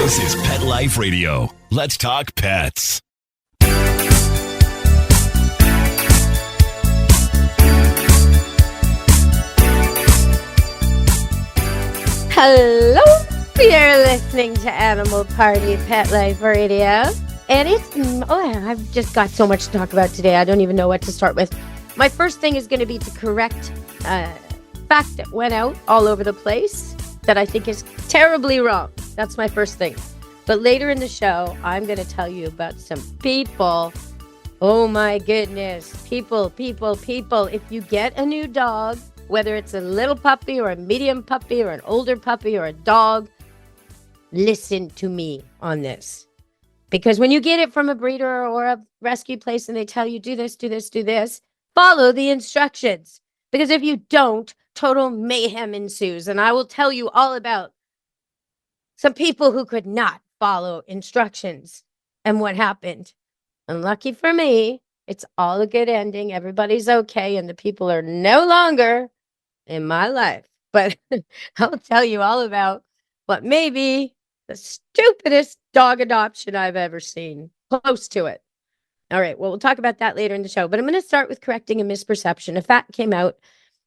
This is Pet Life Radio. Let's talk pets. Hello, you're listening to Animal Party Pet Life Radio. And I've just got so much to talk about today. I don't even know what to start with. My first thing is going to be to correct fact that went out all over the place that I think is terribly wrong. That's my first thing. But later in the show, I'm going to tell you about some people. Oh my goodness. People. If you get a new dog, whether it's a little puppy or a medium puppy or an older puppy or a dog, listen to me on this. Because when you get it from a breeder or a rescue place and they tell you, do this, follow the instructions. Because if you don't, total mayhem ensues. And I will tell you all about some people who could not follow instructions and what happened. And lucky for me, it's all a good ending. Everybody's okay. And the people are no longer in my life. But I'll tell you all about what may be the stupidest dog adoption I've ever seen. Close to it. All right. Well, we'll talk about that later in the show. But I'm going to start with correcting a misperception. A fact came out.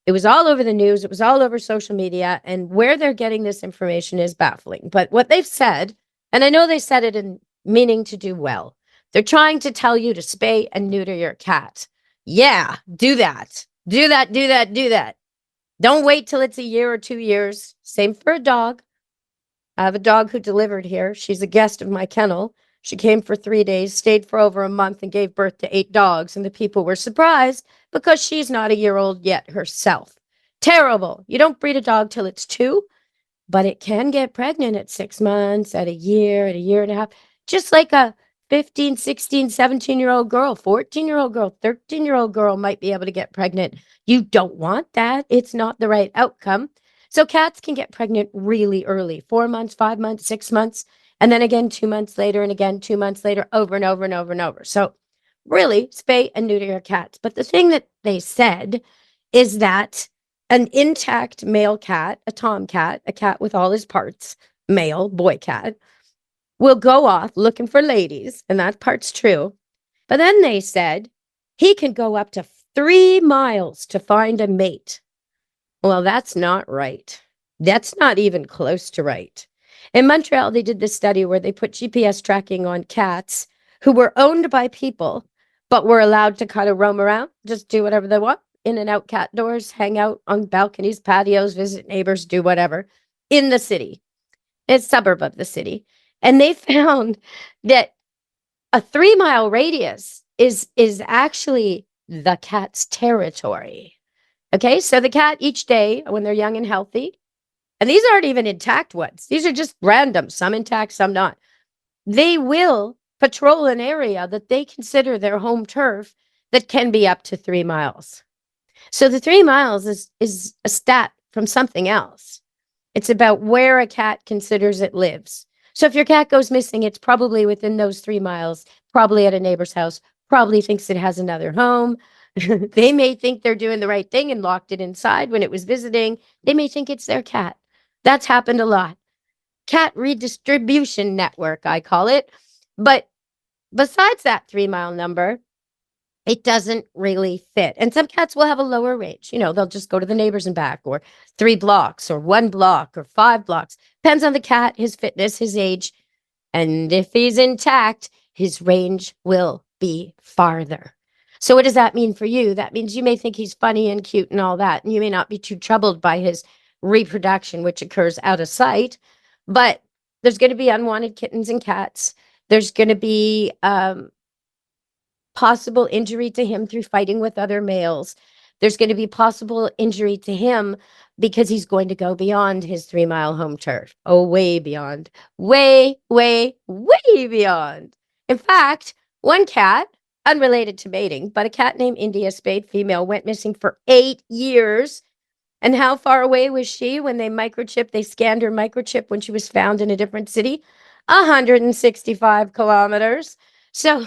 It was all over the news. It was all over social media. And where they're getting this information is baffling. But what they've said, and I know they said it in meaning to do well, they're trying to tell you to spay and neuter your cat. Yeah, do that. Do that. Don't wait till it's a year or 2 years. Same for a dog. I have a dog who delivered here. She's a guest of my kennel. She came for 3 days, stayed for over a month, and gave birth to 8 dogs. And the people were surprised because she's not a year old yet herself. Terrible. You don't breed a dog till it's 2, but it can get pregnant at 6 months, at a year and a half. Just like a 15, 16, 17-year-old girl, 14-year-old girl, 13-year-old girl might be able to get pregnant. You don't want that. It's not the right outcome. So cats can get pregnant really early, 4 months, 5 months, 6 months, and then again 2 months later, and again 2 months later, over and over and over and over. So really, spay and neuter your cats. But the thing that they said is that an intact male cat, a tomcat, a cat with all his parts, male, boy cat, will go off looking for ladies, and that part's true. But then they said he can go up to 3 miles to find a mate. Well, that's not right. That's not even close to right. In Montreal, they did this study where they put GPS tracking on cats who were owned by people, but were allowed to kind of roam around, just do whatever they want, in and out cat doors, hang out on balconies, patios, visit neighbors, do whatever, in the city, a suburb of the city. And they found that a 3-mile radius is actually the cat's territory. Okay, so the cat each day when they're young and healthy, and these aren't even intact ones. These are just random, some intact, some not. They will patrol an area that they consider their home turf that can be up to 3 miles. So the 3 miles is a stat from something else. It's about where a cat considers it lives. So if your cat goes missing, it's probably within those 3 miles, probably at a neighbor's house, probably thinks it has another home. They may think they're doing the right thing and locked it inside when it was visiting. They may think it's their cat. That's happened a lot. Cat redistribution network, I call it. But besides that 3-mile number, it doesn't really fit. And some cats will have a lower range. You know, they'll just go to the neighbors and back, or 3 blocks, or 1 block, or 5 blocks. Depends on the cat, his fitness, his age. And if he's intact, his range will be farther. So what does that mean for you? That means you may think he's funny and cute and all that, and you may not be too troubled by his reproduction, which occurs out of sight. But there's going to be unwanted kittens and cats. There's going to be possible injury to him through fighting with other males. There's going to be possible injury to him because he's going to go beyond his 3-mile home turf. Oh, way beyond. Way beyond. In fact, one cat, unrelated to mating, but a cat named India, spayed female, went missing for 8 years. And how far away was she when they scanned her microchip when she was found in a different city? 165 kilometers. So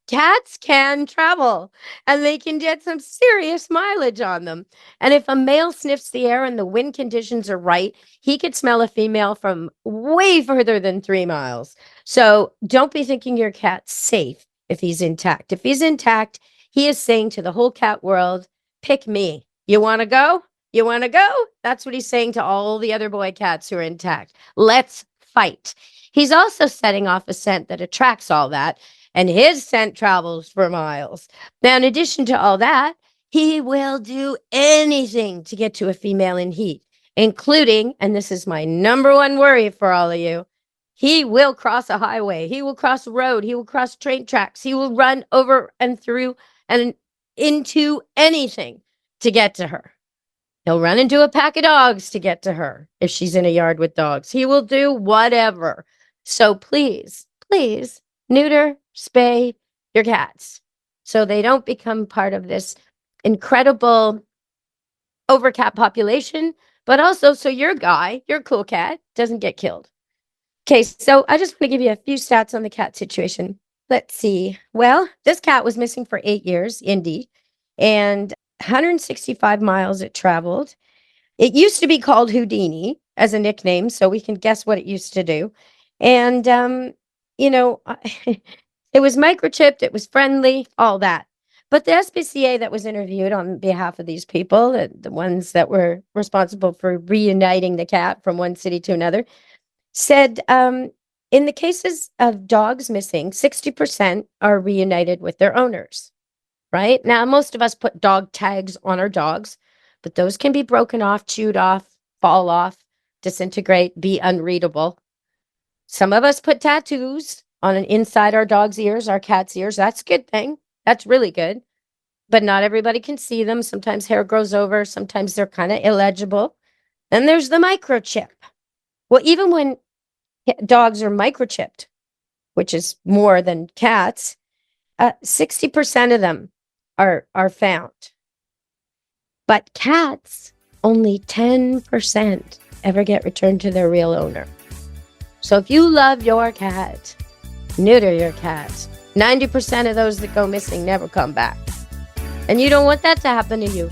Cats can travel and they can get some serious mileage on them. And if a male sniffs the air and the wind conditions are right, he could smell a female from way further than 3 miles. So don't be thinking your cat's safe if he's intact. If he's intact, he is saying to the whole cat world, pick me. You want to go? You want to go? That's what he's saying to all the other boy cats who are intact. Let's fight. He's also setting off a scent that attracts all that, and his scent travels for miles. Now, in addition to all that, he will do anything to get to a female in heat, including, and this is my number one worry for all of you, he will cross a highway. He will cross a road. He will cross train tracks. He will run over and through and into anything to get to her. He'll run into a pack of dogs to get to her if she's in a yard with dogs. He will do whatever. So please, please neuter, spay your cats so they don't become part of this incredible overcat population, but also so your guy, your cool cat, doesn't get killed. Okay, so I just want to give you a few stats on the cat situation. Let's see. Well, this cat was missing for 8 years, Indy, and 165 miles it traveled. It used to be called Houdini as a nickname, so we can guess what it used to do. And, it was microchipped, it was friendly, all that. But the SPCA that was interviewed on behalf of these people, the ones that were responsible for reuniting the cat from one city to another, said in the cases of dogs missing, 60% are reunited with their owners, right? Now, most of us put dog tags on our dogs, but those can be broken off, chewed off, fall off, disintegrate, be unreadable. Some of us put tattoos on inside our dog's ears, our cat's ears. That's a good thing. That's really good. But not everybody can see them. Sometimes hair grows over. Sometimes they're kind of illegible. Then there's the microchip. Well, even when dogs are microchipped, which is more than cats, 60% of them are found. But cats, only 10% ever get returned to their real owner. So if you love your cat, neuter your cat. 90% of those that go missing never come back. And you don't want that to happen to you.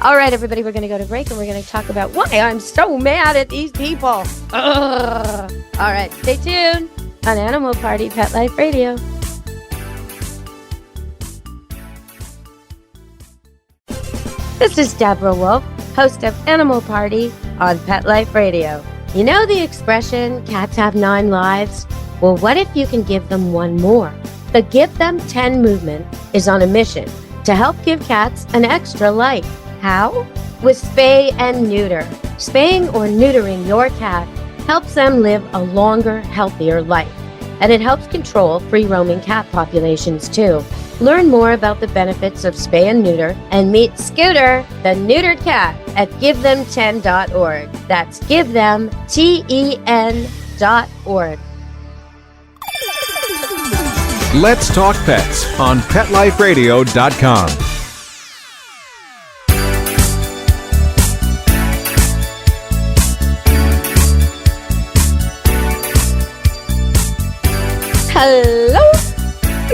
All right, everybody, we're going to go to break and we're going to talk about why I'm so mad at these people. Ugh. All right, stay tuned on Animal Party Pet Life Radio. This is Deborah Wolf, host of Animal Party on Pet Life Radio. You know the expression, cats have 9 lives? Well, what if you can give them one more? The Give Them 10 movement is on a mission to help give cats an extra life. How? With spay and neuter. Spaying or neutering your cat helps them live a longer, healthier life. And it helps control free-roaming cat populations too. Learn more about the benefits of spay and neuter and meet Scooter, the neutered cat, at GiveThem10.org. That's GiveThem10.org. Let's Talk Pets on PetLifeRadio.com. Hello,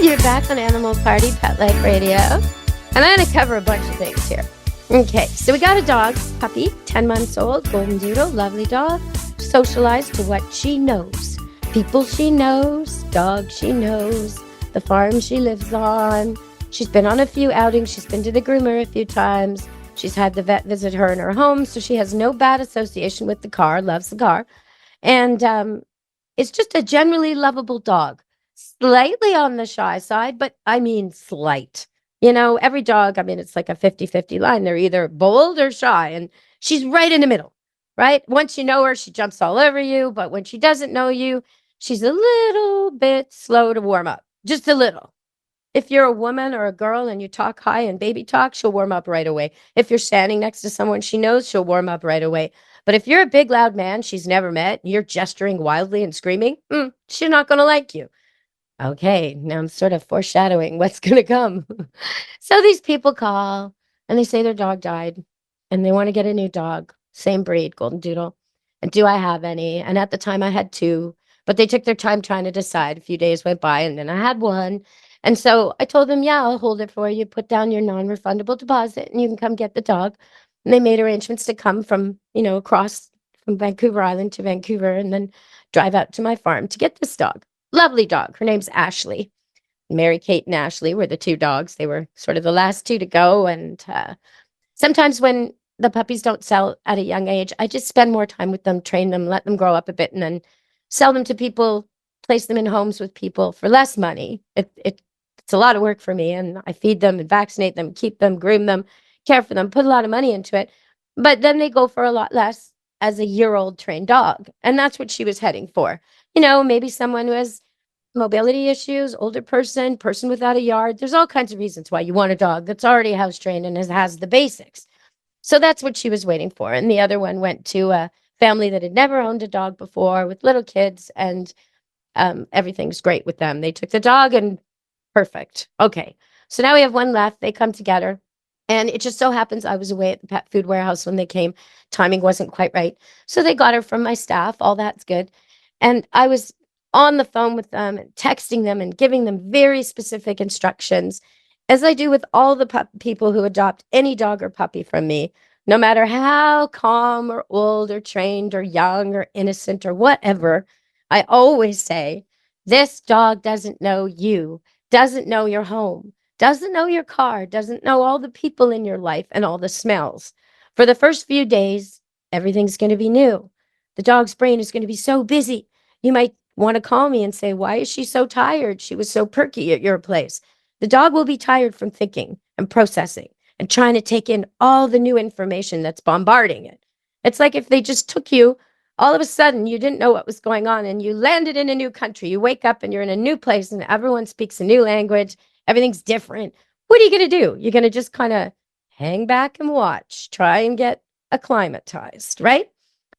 you're back on Animal Party Pet Life Radio, and I'm going to cover a bunch of things here. Okay, so we got a dog, puppy, 10 months old, Golden Doodle, lovely dog, socialized to what she knows. People she knows, dogs she knows, the farm she lives on. She's been on a few outings, she's been to the groomer a few times, she's had the vet visit her in her home, so she has no bad association with the car, loves the car, and it's just a generally lovable dog. Slightly on the shy side, but I mean slight. You know, every dog, I mean, it's like a 50-50 line. They're either bold or shy, and she's right in the middle, right? Once you know her, she jumps all over you, but when she doesn't know you, she's a little bit slow to warm up, just a little. If you're a woman or a girl and you talk high and baby talk, she'll warm up right away. If you're standing next to someone she knows, she'll warm up right away. But if you're a big, loud man she's never met, and you're gesturing wildly and screaming, she's not going to like you. Okay, now I'm sort of foreshadowing what's going to come. So these people call and they say their dog died and they want to get a new dog, same breed, Golden Doodle. And do I have any? And at the time I had 2, but they took their time trying to decide. A few days went by and then I had 1. And so I told them, yeah, I'll hold it for you. Put down your non-refundable deposit and you can come get the dog. And they made arrangements to come from, across from Vancouver Island to Vancouver and then drive out to my farm to get this dog. Lovely dog. Her name's Ashley. Mary Kate and Ashley were the two dogs. They were sort of the last two to go. And sometimes when the puppies don't sell at a young age, I just spend more time with them, train them, let them grow up a bit, and then sell them to people, place them in homes with people for less money. It's a lot of work for me, and I feed them and vaccinate them, keep them, groom them, care for them, put a lot of money into it. But then they go for a lot less as a year-old trained dog. And that's what she was heading for. Maybe someone who has mobility issues, older person without a yard. There's all kinds of reasons why you want a dog that's already house trained and has the basics. So that's what she was waiting for. And the other one went to a family that had never owned a dog before with little kids, and everything's great with them. They took the dog and perfect. Okay. So now we have one left. They come together. And it just so happens I was away at the pet food warehouse when they came. Timing wasn't quite right. So they got her from my staff. All that's good. And I was on the phone with them and texting them and giving them very specific instructions, as I do with all the people who adopt any dog or puppy from me, no matter how calm or old or trained or young or innocent or whatever. I always say, this dog doesn't know you, doesn't know your home, doesn't know your car, doesn't know all the people in your life and all the smells. For the first few days, everything's going to be new. The dog's brain is going to be so busy. You might want to call me and say, why is she so tired? She was so perky at your place. The dog will be tired from thinking and processing and trying to take in all the new information that's bombarding it. It's like if they just took you, all of a sudden you didn't know what was going on and you landed in a new country. You wake up and you're in a new place and everyone speaks a new language. Everything's different. What are you going to do? You're going to just kind of hang back and watch, try and get acclimatized, right?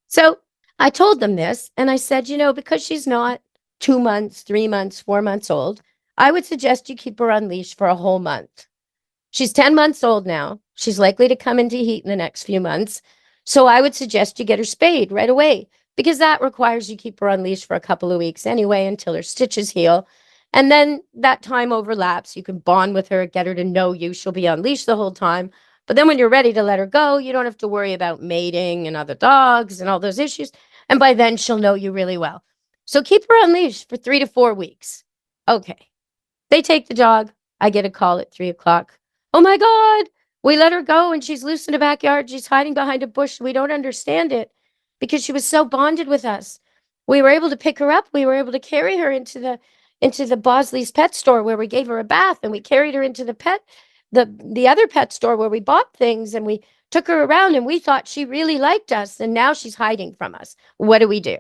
So I told them this, and I said, because she's not 2 months, 3 months, 4 months old, I would suggest you keep her on leash for a whole month. She's 10 months old now. She's likely to come into heat in the next few months. So I would suggest you get her spayed right away, because that requires you keep her on leash for a couple of weeks anyway until her stitches heal. And then that time overlaps. You can bond with her, get her to know you. She'll be on leash the whole time. But then when you're ready to let her go, you don't have to worry about mating and other dogs and all those issues. And by then she'll know you really well. So keep her on leash for 3 to 4 weeks. Okay. They take the dog. I get a call at 3:00. Oh my God, we let her go and she's loose in the backyard. She's hiding behind a bush. We don't understand it because she was so bonded with us. We were able to pick her up. We were able to carry her into the Bosley's pet store where we gave her a bath, and we carried her into the other pet store where we bought things, and we took her around, and we thought she really liked us, and now she's hiding from us. What do we do?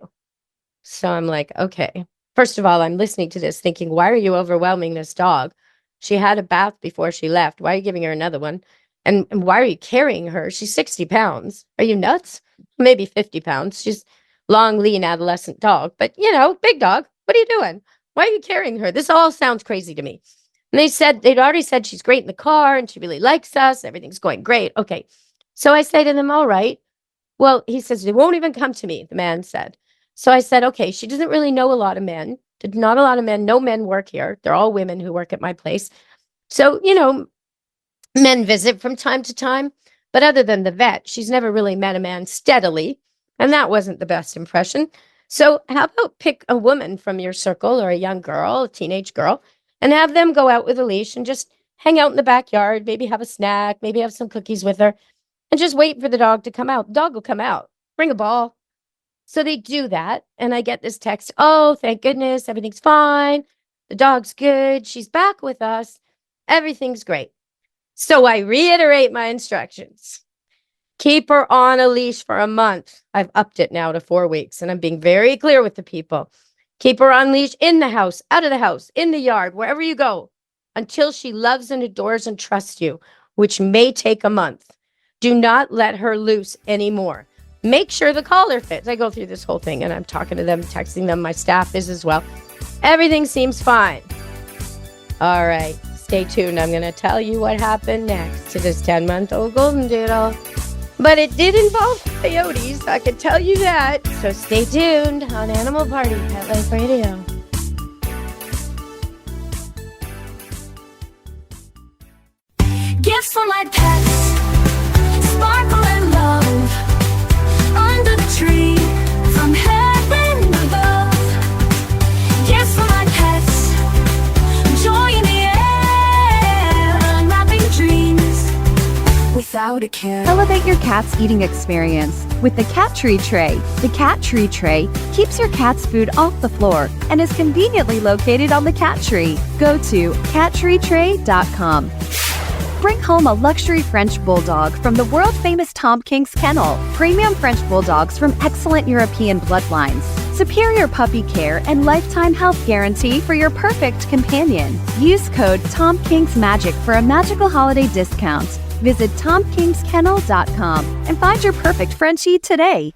So I'm like, okay. First of all, I'm listening to this thinking, why are you overwhelming this dog? She had a bath before she left. Why are you giving her another one? And why are you carrying her? She's 60 pounds. Are you nuts? Maybe 50 pounds. She's long, lean, adolescent dog, but big dog. What are you doing? Why are you carrying her? This all sounds crazy to me. And they'd already said she's great in the car and she really likes us. Everything's going great. Okay. So I say to them, all right. Well, he says, they won't even come to me, the man said. So I said, okay, she doesn't really know a lot of men. Not a lot of men. No men work here. They're all women who work at my place. So, men visit from time to time. But other than the vet, she's never really met a man steadily. And that wasn't the best impression. So how about pick a woman from your circle or a young girl, a teenage girl, and have them go out with a leash and just hang out in the backyard, maybe have a snack, maybe have some cookies with her, and just wait for the dog to come out. The dog will come out. Bring a ball. So they do that, and I get this text, oh, thank goodness, everything's fine. The dog's good. She's back with us. Everything's great. So I reiterate my instructions. Keep her on a leash for a month. I've upped it now to 4 weeks, and I'm being very clear with the people. Keep her on leash in the house, out of the house, in the yard, wherever you go, until she loves and adores and trusts you, which may take a month. Do not let her loose anymore. Make sure the collar fits. I go through this whole thing, and I'm talking to them, texting them. My staff is as well. Everything seems fine. All right, stay tuned. I'm going to tell you what happened next to this 10-month-old Golden Doodle. But it did involve coyotes, I can tell you that. So stay tuned on Animal Party Pet Life Radio. for my pets, sparkle and love, under the tree, from heaven above. Gifts for my pets, joy in the air, unwrapping dreams without a care. Elevate your cat's eating experience with the Cat Tree Tray. The Cat Tree Tray keeps your cat's food off the floor and is conveniently located on the cat tree. Go to cattreetray.com. Bring home a luxury French Bulldog from the world-famous Tom King's Kennel. Premium French Bulldogs from excellent European bloodlines. Superior puppy care and lifetime health guarantee for your perfect companion. Use code TomKingsMagic for a magical holiday discount. Visit TomKingsKennel.com and find your perfect Frenchie today.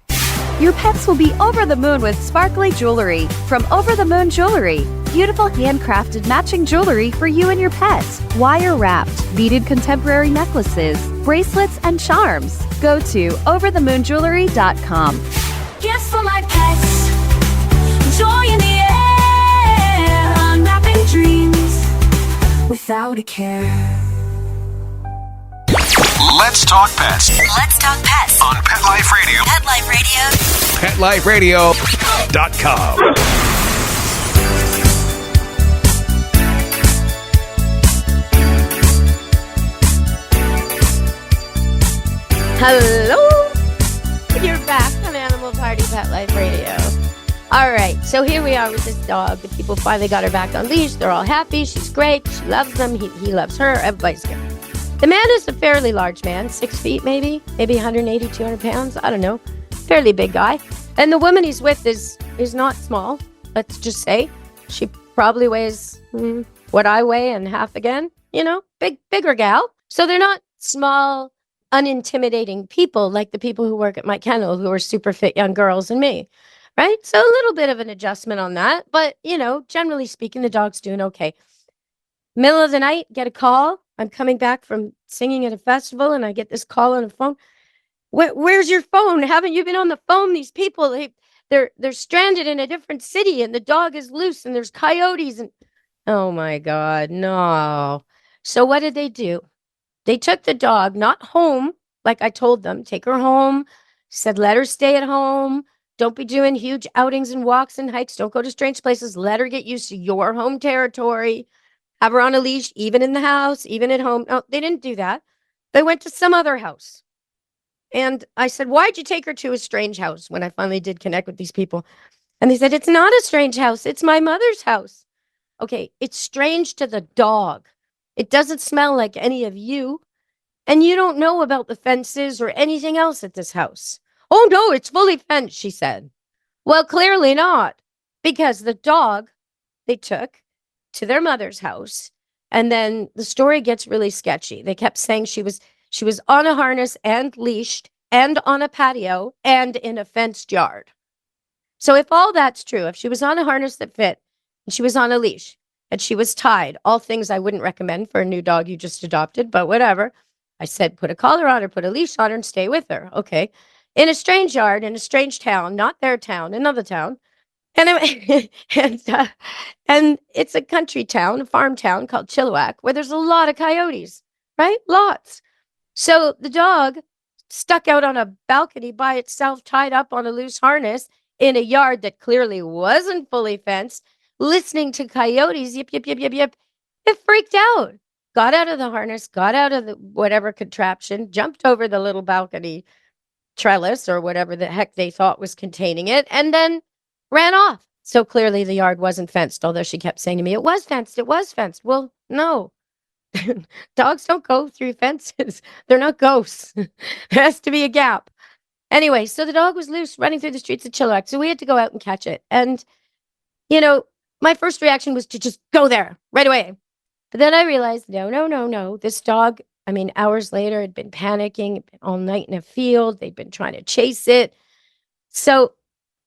Your pets will be over the moon with sparkly jewelry from Over the Moon Jewelry. Beautiful handcrafted matching jewelry for you and your pets. Wire-wrapped, beaded contemporary necklaces, bracelets, and charms. Go to overthemoonjewelry.com. Gifts for my pets, joy in the air, unwrapping dreams without a care. Let's talk pets Let's talk pets on Pet Life Radio. Pet Life Radio. PetLifeRadio.com. Hello! You're back on Animal Party Pet Life Radio. All right, so here we are with this dog. The people finally got her back on leash. They're all happy. She's great. She loves them. He loves her. Everybody's good. The man is a fairly large man, 6 feet maybe 180, 200 pounds. I don't know. Fairly big guy. And the woman he's with is not small. Let's just say she probably weighs what I weigh and half again. You know, bigger gal. So they're not small, unintimidating people like the people who work at my kennel who are super fit young girls and me. Right? So a little bit of an adjustment on that. But, you know, generally speaking, the dog's doing okay. Middle of the night, get a call. I'm coming back from singing at a festival and I get this call on the phone. Where's your phone? Haven't you been on the phone? These people, they're stranded in a different city and the dog is loose and there's coyotes and oh my God, no. So what did they do? They took the dog not home like I told them. Take her home. Said let her stay at home. Don't be doing huge outings and walks and hikes. Don't go to strange places. Let her get used to your home territory. Have her on a leash, even in the house, even at home. No, they didn't do that. They went to some other house. And I said, why'd you take her to a strange house when I finally did connect with these people? And they said, it's not a strange house. It's my mother's house. Okay, it's strange to the dog. It doesn't smell like any of you. And you don't know about the fences or anything else at this house. Oh, no, it's fully fenced, she said. Well, clearly not. Because the dog they took to their mother's house. And then the story gets really sketchy. They kept saying she was on a harness and leashed and on a patio and in a fenced yard. So if all that's true, if she was on a harness that fit and she was on a leash and she was tied, all things I wouldn't recommend for a new dog you just adopted, but whatever. I said, put a collar on her, put a leash on her and stay with her. Okay. In a strange yard, in a strange town, not their town, another town. And and it's a country town, a farm town called Chilliwack, where there's a lot of coyotes, right? Lots. So the dog stuck out on a balcony by itself, tied up on a loose harness in a yard that clearly wasn't fully fenced, listening to coyotes, yip, yip, yip, yip, yip. It freaked out. Got out of the harness, got out of the whatever contraption, jumped over the little balcony trellis or whatever the heck they thought was containing it, and then ran off. So clearly the yard wasn't fenced, although she kept saying to me, it was fenced, it was fenced. Well, no. Dogs don't go through fences. They're not ghosts. There has to be a gap. Anyway, so the dog was loose running through the streets of Chilliwack, so we had to go out and catch it. And, you know, my first reaction was to just go there right away. But then I realized, no. This dog, I mean, hours later, had been panicking all night in a field. They'd been trying to chase it. So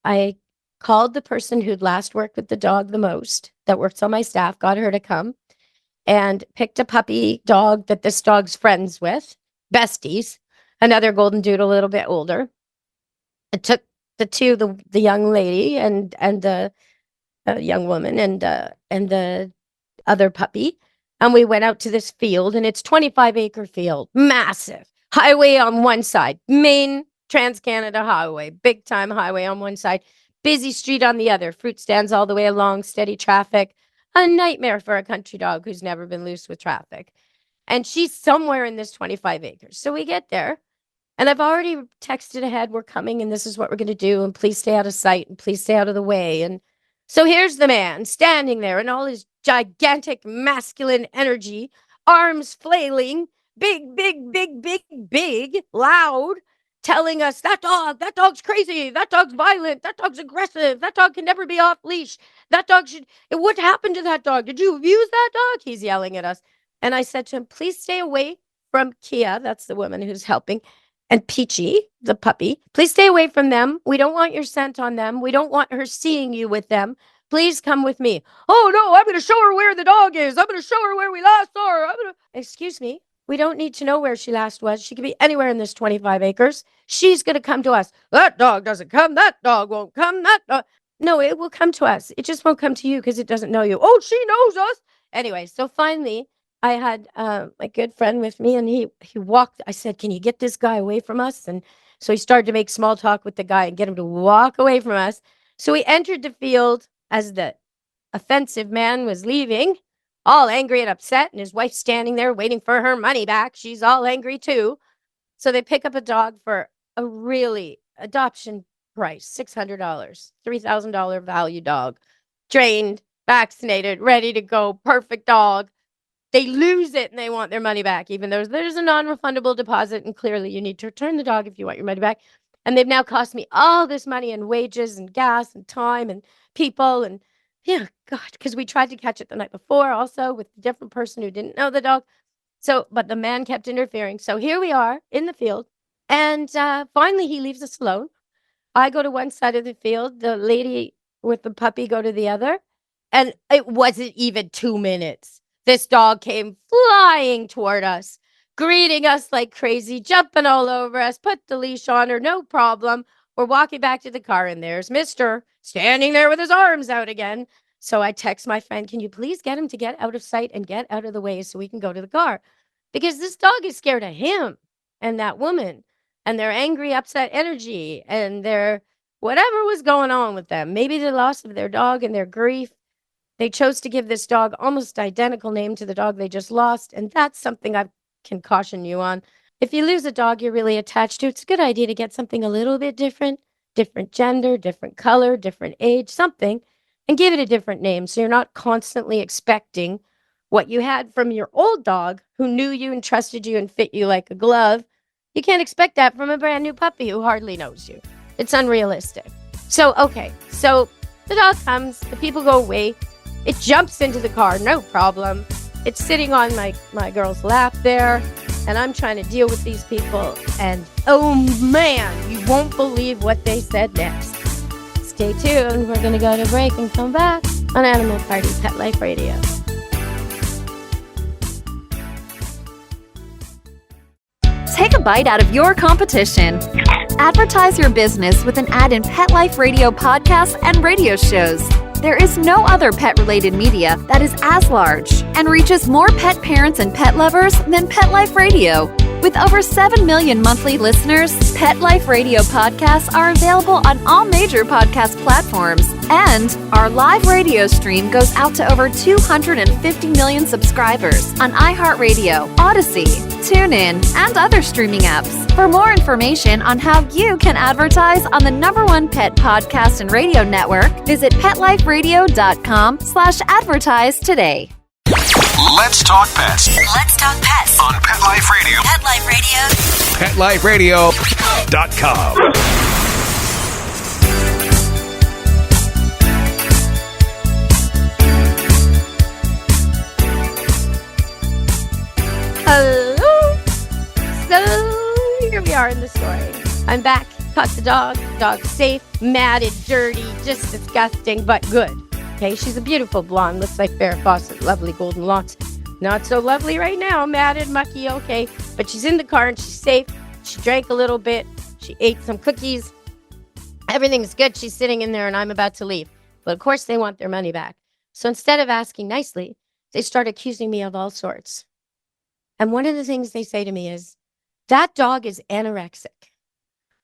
I called the person who'd last worked with the dog the most, that works on my staff, got her to come, and picked a puppy dog that this dog's friends with, besties, another Golden Doodle, a little bit older. I took the young lady and the young woman and the other puppy, And we went out to this field, and it's 25-acre field, massive. Highway on one side, main Trans-Canada Highway, big-time highway on one side, busy street on the other, fruit stands all the way along, steady traffic. A nightmare for a country dog who's never been loose with traffic. And she's somewhere in this 25 acres. So we get there, and I've already texted ahead, we're coming, and this is what we're going to do, and please stay out of sight, and please stay out of the way. And so here's the man standing there in all his gigantic masculine energy, arms flailing, big, loud, telling us, that dog's crazy, that dog's violent, that dog's aggressive, that dog can never be off leash, that dog what happened to that dog? Did you abuse that dog? He's yelling at us. And I said to him, please stay away from Kia, that's the woman who's helping, and Peachy, the puppy. Please stay away from them. We don't want your scent on them. We don't want her seeing you with them. Please come with me. Oh, no, I'm going to show her where the dog is. I'm going to show her where we last saw her. Excuse me. We don't need to know where she last was. She could be anywhere in this 25 acres. She's going to come to us. That dog doesn't come. That dog won't come. That dog. No, it will come to us. It just won't come to you because it doesn't know you. Oh, she knows us. Anyway, so finally, I had my good friend with me, and he walked. I said, can you get this guy away from us? And so he started to make small talk with the guy and get him to walk away from us. So we entered the field as the offensive man was leaving, all angry and upset, and his wife's standing there waiting for her money back. She's all angry too. So they pick up a dog for a really adoption price, $600, $3,000 value dog, trained, vaccinated, ready to go, perfect dog. They lose it and they want their money back, even though there's a non-refundable deposit, and clearly you need to return the dog if you want your money back. And they've now cost me all this money and wages and gas and time and people. And yeah, God, because we tried to catch it the night before also with a different person who didn't know the dog. So, but the man kept interfering. So here we are in the field. And finally he leaves us alone. I go to one side of the field. The lady with the puppy go to the other. And it wasn't even 2 minutes. This dog came flying toward us, greeting us like crazy, jumping all over us, put the leash on her, no problem. We're walking back to the car, and there's Mr. standing there with his arms out again. So I text my friend, can you please get him to get out of sight and get out of the way so we can go to the car? Because this dog is scared of him and that woman and their angry, upset energy and their whatever was going on with them. Maybe the loss of their dog and their grief. They chose to give this dog almost identical name to the dog they just lost, and that's something I can caution you on. If you lose a dog you're really attached to, it's a good idea to get something a little bit different gender, different color, different age, something, and give it a different name so you're not constantly expecting what you had from your old dog who knew you and trusted you and fit you like a glove. You can't expect that from a brand new puppy who hardly knows you. It's unrealistic. So, okay, so the dog comes, the people go away. It jumps into the car, no problem. It's sitting on my girl's lap there, and I'm trying to deal with these people. And oh man, you won't believe what they said next. Stay tuned. We're going to go to break and come back on Animal Party Pet Life Radio. Take a bite out of your competition. Advertise your business with an ad in Pet Life Radio podcasts and radio shows. There is no other pet-related media that is as large and reaches more pet parents and pet lovers than Pet Life Radio. With over 7 million monthly listeners, Pet Life Radio podcasts are available on all major podcast platforms. And our live radio stream goes out to over 250 million subscribers on iHeartRadio, Odyssey, TuneIn, and other streaming apps. For more information on how you can advertise on the #1 pet podcast and radio network, visit PetLifeRadio.com/advertise today. Let's talk pets Let's talk pets. on Pet Life Radio. Pet Life Radio. PetLifeRadio.com. Hello. So here we are in the story. I'm back. Caught the dog. Dog's safe, matted, dirty, just disgusting, but good. Okay, she's a beautiful blonde. Looks like Farrah Fawcett. Lovely golden locks. Not so lovely right now. Matted, mucky, okay. But she's in the car and she's safe. She drank a little bit. She ate some cookies. Everything's good. She's sitting in there and I'm about to leave. But of course they want their money back. So instead of asking nicely, they start accusing me of all sorts. And one of the things they say to me is, that dog is anorexic,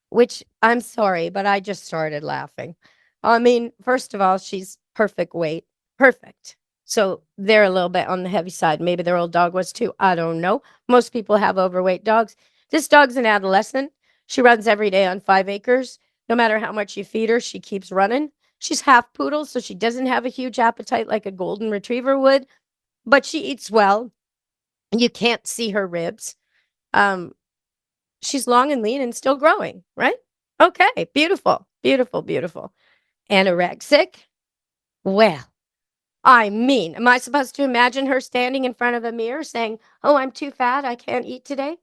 which I'm sorry, but I just started laughing. I mean, first of all, she's perfect weight, perfect. So they're a little bit on the heavy side. Maybe their old dog was too. I don't know. Most people have overweight dogs. This dog's an adolescent. She runs every day on 5 acres. No matter how much you feed her, she keeps running. She's half poodle, so she doesn't have a huge appetite like a golden retriever would, but she eats well. You can't see her ribs. She's long and lean and still growing, right? Okay, beautiful, beautiful, beautiful. Anorexic? Well, I mean, am I supposed to imagine her standing in front of a mirror saying, "Oh, I'm too fat, I can't eat today"?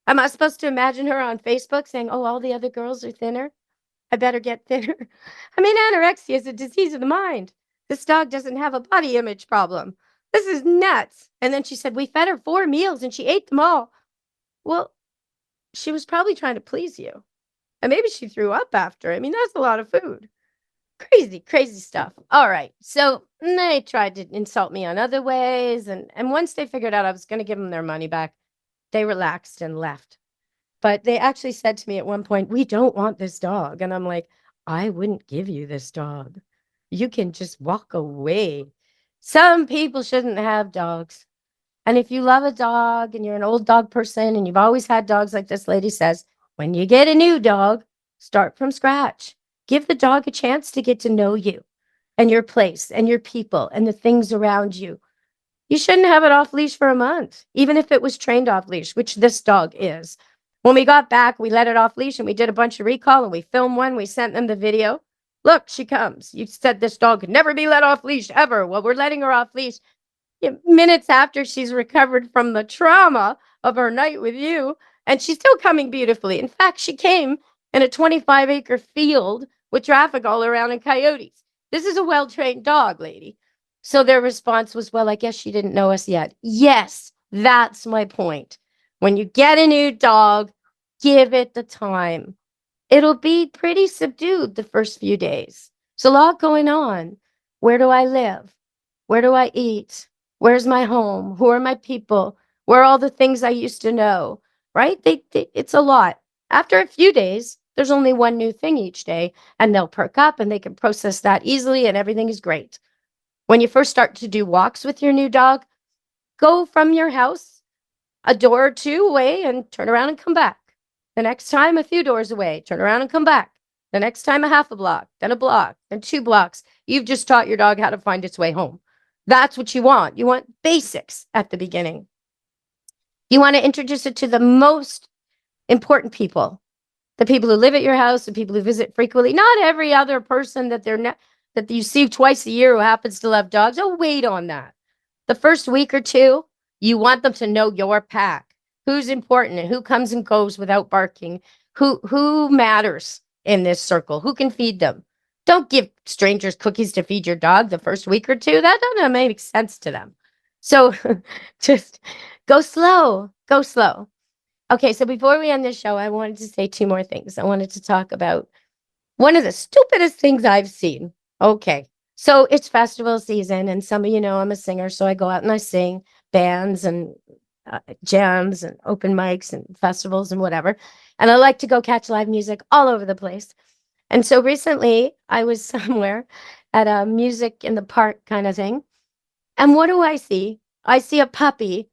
Am I supposed to imagine her on Facebook saying, "Oh, all the other girls are thinner, I better get thinner"? I mean, anorexia is a disease of the mind. This dog doesn't have a body image problem. This is nuts. And then she said, we fed her 4 meals and she ate them all. Well, she was probably trying to please you. And maybe she threw up after. I mean, that's a lot of food. Crazy, crazy stuff. All right. So they tried to insult me on other ways. And once they figured out I was going to give them their money back, they relaxed and left. But they actually said to me at one point, we don't want this dog. And I'm like, I wouldn't give you this dog. You can just walk away. Some people shouldn't have dogs. And if you love a dog and you're an old dog person and you've always had dogs, like this lady says, when you get a new dog, start from scratch. Give the dog a chance to get to know you and your place and your people and the things around you. You shouldn't have it off leash for a month, even if it was trained off leash, which this dog is. When we got back, we let it off leash and we did a bunch of recall and we filmed one. We sent them the video. Look, she comes. You said this dog could never be let off leash ever. Well, we're letting her off leash. Minutes after she's recovered from the trauma of her night with you, and she's still coming beautifully. In fact, she came in a 25-acre field with traffic all around and coyotes. This is a well-trained dog, lady. So their response was, well, I guess she didn't know us yet. Yes, that's my point. When you get a new dog, give it the time. It'll be pretty subdued the first few days. There's a lot going on. Where do I live? Where do I eat? Where's my home? Who are my people? Where are all the things I used to know? Right? It's a lot. After a few days, there's only one new thing each day, and they'll perk up and they can process that easily, and everything is great. When you first start to do walks with your new dog, go from your house a door or two away and turn around and come back. The next time, a few doors away, turn around and come back. The next time, a half a block, then a block, then 2 blocks. You've just taught your dog how to find its way home. That's what you want. You want basics at the beginning. You want to introduce it to the most important people, the people who live at your house, the people who visit frequently, not every other person that that you see twice a year who happens to love dogs. Oh, wait on that. The first week or two, you want them to know your pack, who's important and who comes and goes without barking, who matters in this circle, who can feed them. Don't give strangers cookies to feed your dog the first week or two. That doesn't make sense to them. So just go slow, go slow. Okay, so before we end this show, I wanted to say 2 more things. I wanted to talk about one of the stupidest things I've seen. Okay, so it's festival season, and some of you know I'm a singer, so I go out and I sing bands and jams and open mics and festivals and whatever. And I like to go catch live music all over the place. And so recently I was somewhere at a music in the park kind of thing. And what do I see? I see a puppy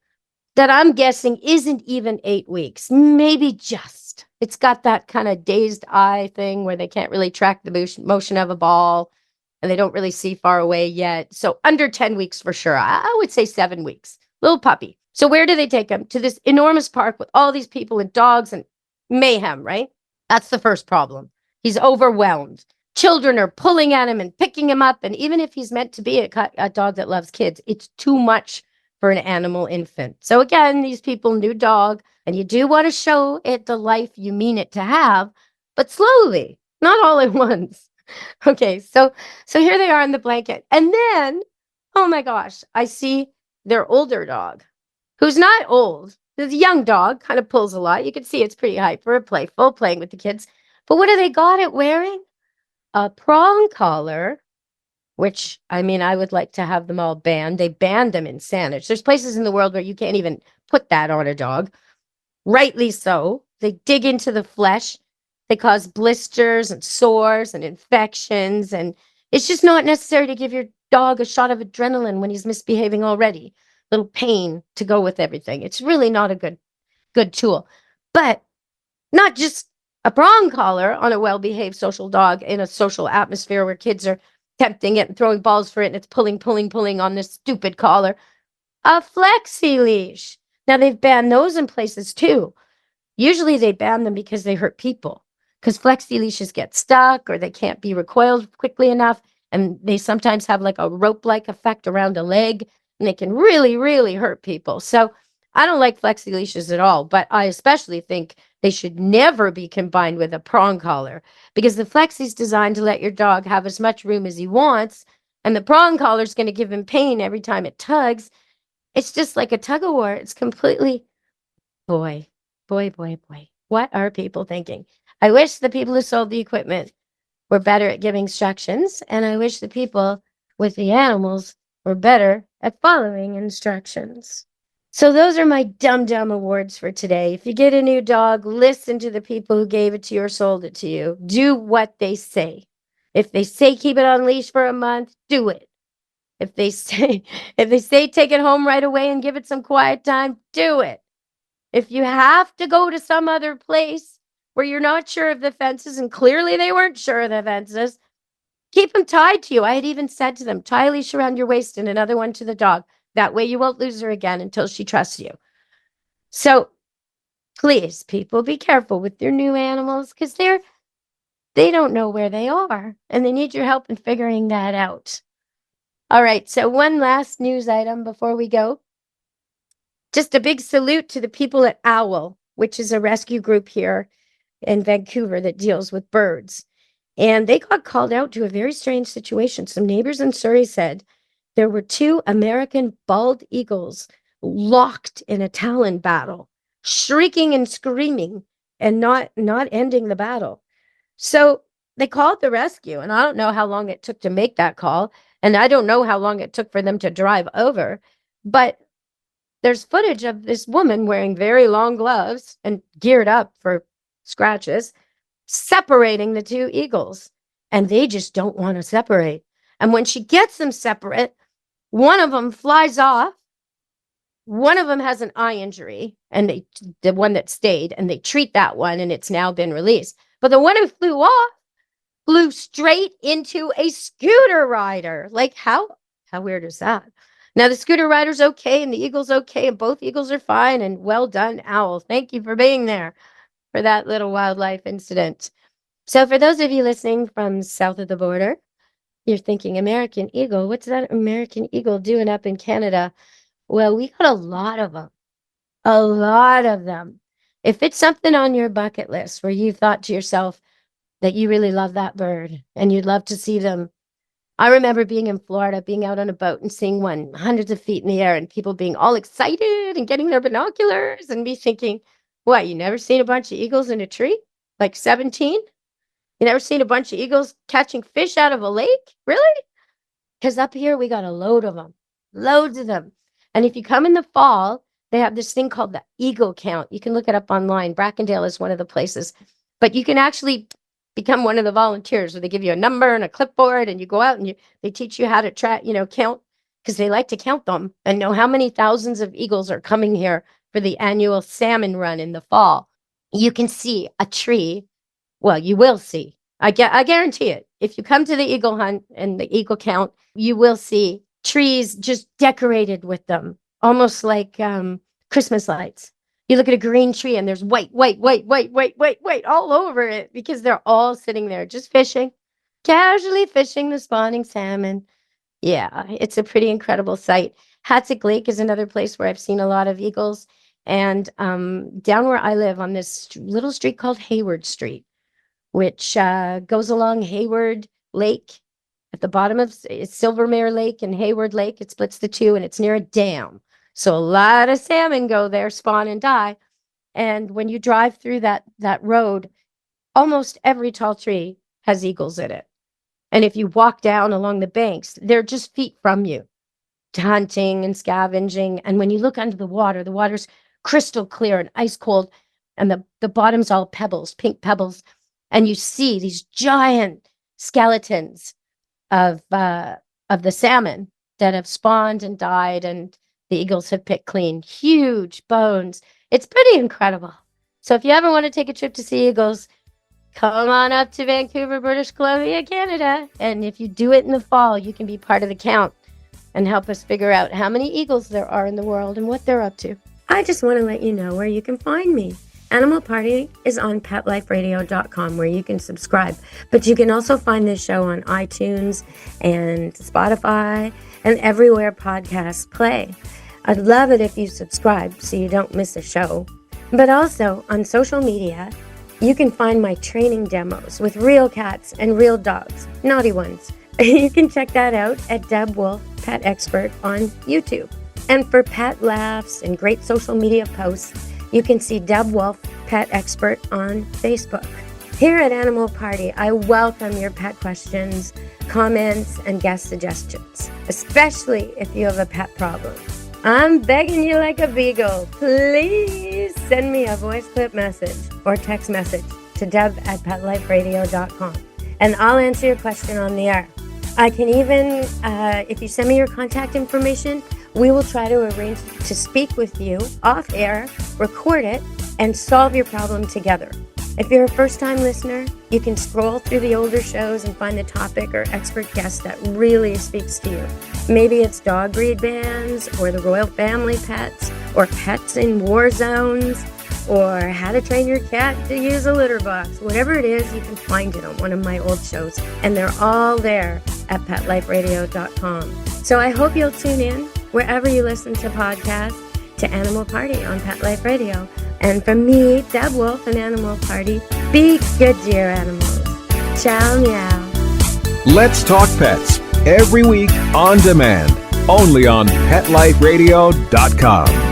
that I'm guessing isn't even 8 weeks, maybe just. It's got that kind of dazed eye thing where they can't really track the motion of a ball and they don't really see far away yet. So under 10 weeks for sure. I would say 7 weeks. Little puppy. So where do they take him? To this enormous park with all these people and dogs and mayhem, right? That's the first problem. He's overwhelmed. Children are pulling at him and picking him up. And even if he's meant to be a dog that loves kids, it's too much for an animal infant. So again, these people, new dog, and you do want to show it the life you mean it to have, but slowly, not all at once. Okay, so here they are in the blanket. And then, oh my gosh, I see their older dog, who's not old. This young dog, kind of pulls a lot. You can see it's pretty hyper, playful, playing with the kids. But what do they got it wearing? A prong collar which, I mean, I would like to have them all banned. They banned them in Saanich. There's places in the world where you can't even put that on a dog. Rightly so. They dig into the flesh. They cause blisters and sores and infections. And it's just not necessary to give your dog a shot of adrenaline when he's misbehaving already. Little pain to go with everything. It's really not a good tool. But not just a prong collar on a well-behaved social dog in a social atmosphere where kids are tempting it and throwing balls for it and it's pulling on this stupid collar. A FLEXI leash. Now, they've banned those in places too. Usually they ban them because they hurt people, because FLEXI leashes get stuck or they can't be recoiled quickly enough, and they sometimes have like a rope-like effect around a leg, and they can really, really hurt people. So I don't like FLEXI leashes at all, but I especially think they should never be combined with a prong collar, because the FLEXI is designed to let your dog have as much room as he wants, and the prong collar is going to give him pain every time it tugs. It's just like a tug-of-war. It's completely, boy. What are people thinking? I wish the people who sold the equipment were better at giving instructions, and I wish the people with the animals were better at following instructions. So those are my dumb awards for today. If you get a new dog, listen to the people who gave it to you or sold it to you. Do what they say. If they say keep it on leash for a month, do it. If they say take it home right away and give it some quiet time, do it. If you have to go to some other place where you're not sure of the fences, and clearly they weren't sure of the fences, keep them tied to you. I had even said to them, tie a leash around your waist and another one to the dog. That way you won't lose her again until she trusts you. So please, people, be careful with your new animals, because they don't know where they are, and they need your help in figuring that out. All right, so one last news item before we go. Just a big salute to the people at OWL, which is a rescue group here in Vancouver that deals with birds. And they got called out to a very strange situation. Some neighbors in Surrey said there were 2 American bald eagles locked in a talon battle, shrieking and screaming and not ending the battle. So they called the rescue, and I don't know how long it took to make that call, and I don't know how long it took for them to drive over, but there's footage of this woman wearing very long gloves and geared up for scratches, separating the 2 eagles, and they just don't want to separate. And when she gets them separate, one of them flies off. One of them has an eye injury, and the one that stayed, and they treat that one, and it's now been released. But the one who flew off flew straight into a scooter rider. Like, how weird is that? Now, the scooter rider's okay, and the eagle's okay, and both eagles are fine, and well done, Owl. Thank you for being there for that little wildlife incident. So for those of you listening from south of the border, you're thinking, American eagle, what's that American eagle doing up in Canada? Well, we got a lot of them. A lot of them. If it's something on your bucket list where you thought to yourself that you really love that bird and you'd love to see them, I remember being in Florida, being out on a boat and seeing one hundreds of feet in the air and people being all excited and getting their binoculars and me thinking, what, you never seen a bunch of eagles in a tree? Like 17? You never seen a bunch of eagles catching fish out of a lake? Really? Because up here we got a load of them, loads of them. And if you come in the fall, they have this thing called the eagle count. You can look it up online. Brackendale is one of the places. But you can actually become one of the volunteers where they give you a number and a clipboard and you go out and they teach you how to count, because they like to count them and know how many thousands of eagles are coming here for the annual salmon run in the fall. You can see a tree. Well, you will see. I guarantee it. If you come to the eagle hunt and the eagle count, you will see trees just decorated with them, almost like Christmas lights. You look at a green tree and there's white all over it, because they're all sitting there just fishing, casually fishing the spawning salmon. Yeah, it's a pretty incredible sight. Hatzick Lake is another place where I've seen a lot of eagles. And down where I live on this little street called Hayward Street, which goes along Hayward Lake at the bottom of Silvermere Lake and Hayward Lake. It splits the two, and it's near a dam. So a lot of salmon go there, spawn and die. And when you drive through that road, almost every tall tree has eagles in it. And if you walk down along the banks, they're just feet from you, hunting and scavenging. And when you look under the water's crystal clear and ice cold, and the bottom's all pebbles, pink pebbles. And you see these giant skeletons of the salmon that have spawned and died, and the eagles have picked clean. Huge bones. It's pretty incredible. So if you ever want to take a trip to see eagles, come on up to Vancouver, British Columbia, Canada. And if you do it in the fall, you can be part of the count and help us figure out how many eagles there are in the world and what they're up to. I just want to let you know where you can find me. Animal Party is on PetLifeRadio.com, where you can subscribe. But you can also find this show on iTunes and Spotify and everywhere podcasts play. I'd love it if you subscribe so you don't miss a show. But also on social media, you can find my training demos with real cats and real dogs, naughty ones. You can check that out at Deb Wolf Pet Expert on YouTube. And for pet laughs and great social media posts, you can see Deb Wolf Pet Expert on Facebook. Here at Animal Party, I welcome your pet questions, comments, and guest suggestions, especially if you have a pet problem. I'm begging you like a beagle. Please send me a voice clip message or text message to deb@petliferadio.com, and I'll answer your question on the air. I can even, if you send me your contact information, we will try to arrange to speak with you off air, record it, and solve your problem together. If you're a first-time listener, you can scroll through the older shows and find the topic or expert guest that really speaks to you. Maybe it's dog breed bans, or the royal family pets, or pets in war zones, or how to train your cat to use a litter box. Whatever it is, you can find it on one of my old shows, and they're all there at PetLifeRadio.com. So I hope you'll tune in wherever you listen to podcasts to Animal Party on Pet Life Radio. And from me, Deb Wolf and Animal Party, be good to your animals. Ciao, meow. Let's Talk Pets every week on demand, only on PetLifeRadio.com.